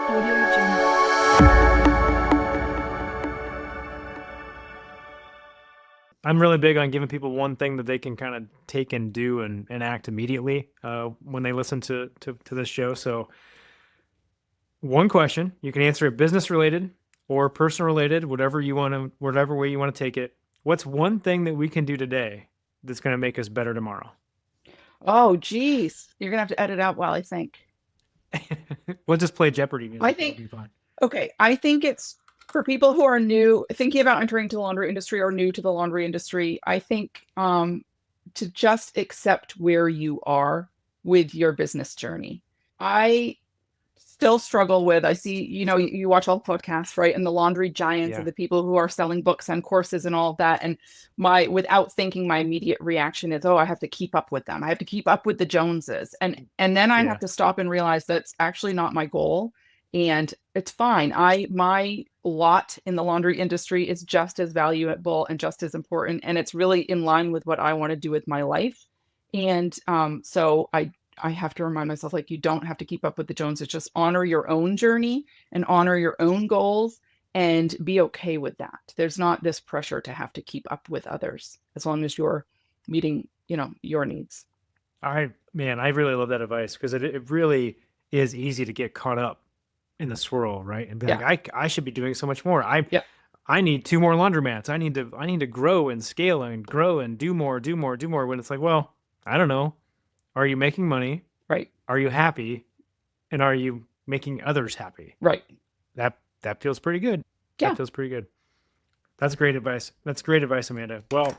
Audio Jungle. I'm really big on giving people one thing that they can kind of take and do and act immediately when they listen to this show. So one question, you can answer it business related or personal related, whatever way you want to take it. What's one thing that we can do today that's going to make us better tomorrow? Oh, geez. You're gonna have to edit out while I think. We'll just play Jeopardy I music. That'll think, be fun. okay, I think it's for people who are new, thinking about entering to the laundry industry or new to the laundry industry, I think to just accept where you are with your business journey. I still struggle with, I see, you watch all the podcasts, right? And the laundry giants Yeah. and the people who are selling books and courses and all of that. And without thinking, my immediate reaction is, oh, I have to keep up with them. I have to keep up with the Joneses. And then I have Yeah. to stop and realize that's actually not my goal. And it's fine. My lot in the laundry industry is just as valuable and just as important. And it's really in line with what I want to do with my life. And so I have to remind myself, like, you don't have to keep up with the Joneses. Just honor your own journey and honor your own goals and be okay with that. There's not this pressure to have to keep up with others as long as you're meeting, your needs. I really love that advice because it really is easy to get caught up in the swirl, right? And be Yeah. like, I should be doing so much more. Yeah. I need two more laundromats. I need to grow and scale and grow and do more, do more, do more. When it's like, well, I don't know. Are you making money? Right. Are you happy? And are you making others happy? Right. That feels pretty good. Yeah. That feels pretty good. That's great advice. That's great advice, Amanda. Well,